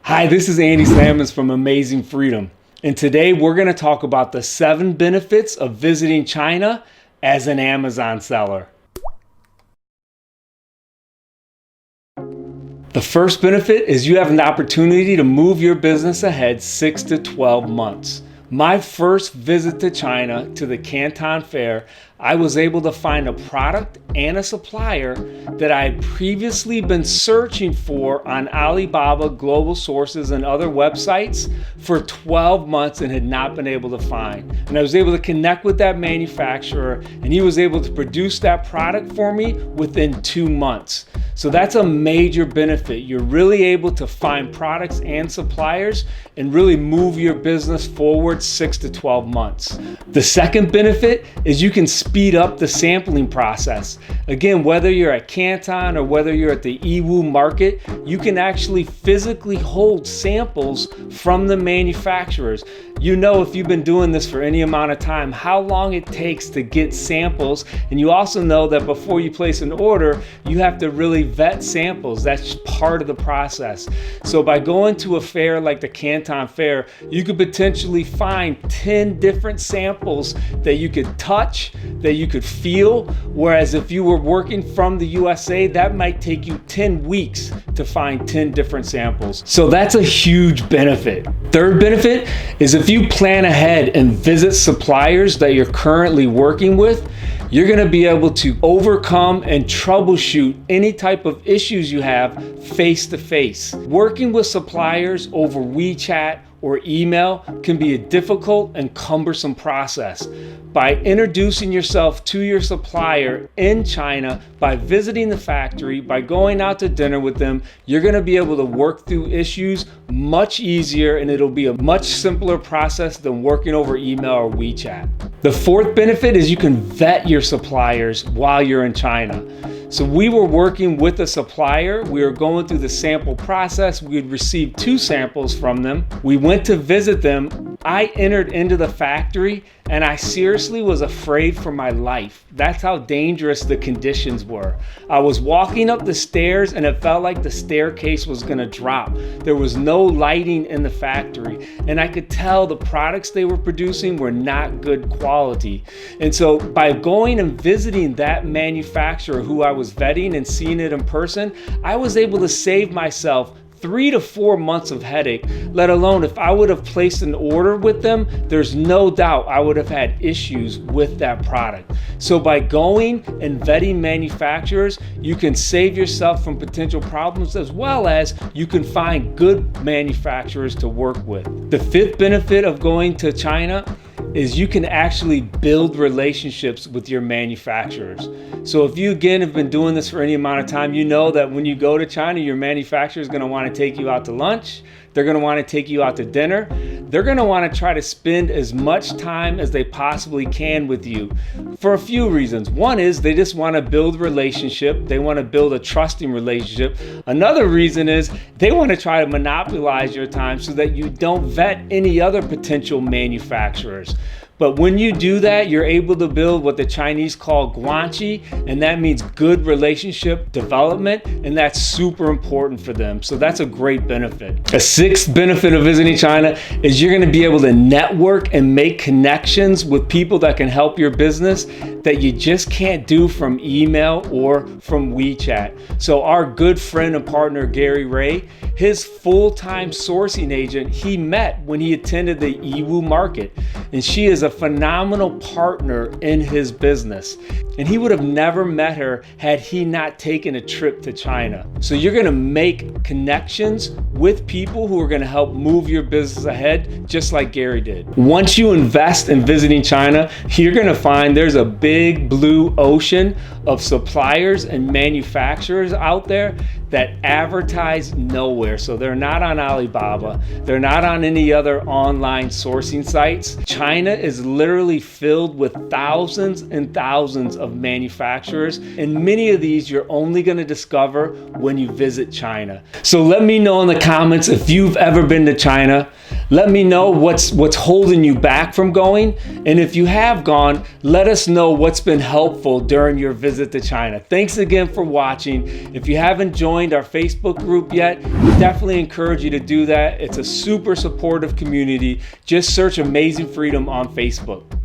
Hi, this is Andy SLAMANS from Amazing Freedom. And today we're going to talk about the 7 benefits of visiting China as an Amazon seller. The first benefit is you have an opportunity to move your business ahead 6 to 12 months. My first visit to China, to the Canton Fair, I was able to find a product and a supplier that I had previously been searching for on Alibaba, Global Sources, and other websites for 12 months and had not been able to find. And I was able to connect with that manufacturer, and he was able to produce that product for me within 2 months. So that's a major benefit. You're really able to find products and suppliers and really move your business forward 6 to 12 months. The second benefit is you can speed up the sampling process. Again, whether you're at Canton or whether you're at the Yiwu market, you can actually physically hold samples from the manufacturers. You know, if you've been doing this for any amount of time, how long it takes to get samples. And you also know that before you place an order, you have to really vet samples. That's part of the process. So by going to a fair like the Canton Fair, you could potentially find 10 different samples that you could touch, that you could feel. Whereas if you were working from the USA, that might take you 10 weeks to find 10 different samples. So that's a huge benefit. Third benefit is if you plan ahead and visit suppliers that you're currently working with, you're going to be able to overcome and troubleshoot any type of issues you have face to face. Working with suppliers over WeChat or email can be a difficult and cumbersome process. By introducing yourself to your supplier in China, by visiting the factory, by going out to dinner with them, you're gonna be able to work through issues much easier, and it'll be a much simpler process than working over email or WeChat. The fourth benefit is you can vet your suppliers while you're in China. So we were working with a supplier. We were going through the sample process. We had received 2 samples from them. We went to visit them. I entered into the factory and I seriously was afraid for my life. That's how dangerous the conditions were. I was walking up the stairs and it felt like the staircase was gonna drop. There was no lighting in the factory, and I could tell the products they were producing were not good quality. And so by going and visiting that manufacturer who I was vetting and seeing it in person, I was able to save myself 3 to 4 months of headache, let alone if I would have placed an order with them, there's no doubt I would have had issues with that product. So by going and vetting manufacturers, you can save yourself from potential problems, as well as you can find good manufacturers to work with. The fifth benefit of going to China is you can actually build relationships with your manufacturers. So if you, again, have been doing this for any amount of time, you know that when you go to China, your manufacturer is going to want to take you out to lunch. They're going to want to take you out to dinner. They're going to want to try to spend as much time as they possibly can with you for a few reasons. One is they just want to build a relationship. They want to build a trusting relationship. Another reason is they want to try to monopolize your time so that you don't vet any other potential manufacturers. But when you do that, you're able to build what the Chinese call guanxi, and that means good relationship development, and that's super important for them. So that's a great benefit. A sixth benefit of visiting China is you're going to be able to network and make connections with people that can help your business that you just can't do from email or from WeChat. So our good friend and partner, Gary Ray, his full-time sourcing agent, he met when he attended the Yiwu market, and she is a phenomenal partner in his business. And he would have never met her had he not taken a trip to China. So you're gonna make connections with people who are gonna help move your business ahead, just like Gary did. Once you invest in visiting China, you're gonna find there's a big blue ocean of suppliers and manufacturers out there that advertise nowhere. So they're not on Alibaba. They're not on any other online sourcing sites. China is literally filled with thousands and thousands of manufacturers, and many of these you're only going to discover when you visit China. So let me know in the comments if you've ever been to China. Let me know what's holding you back from going. And if you have gone, let us know what's been helpful during your visit to China. Thanks again for watching. If you haven't joined our Facebook group yet, we definitely encourage you to do that. It's a super supportive community. Just search Amazing Freedom on Facebook.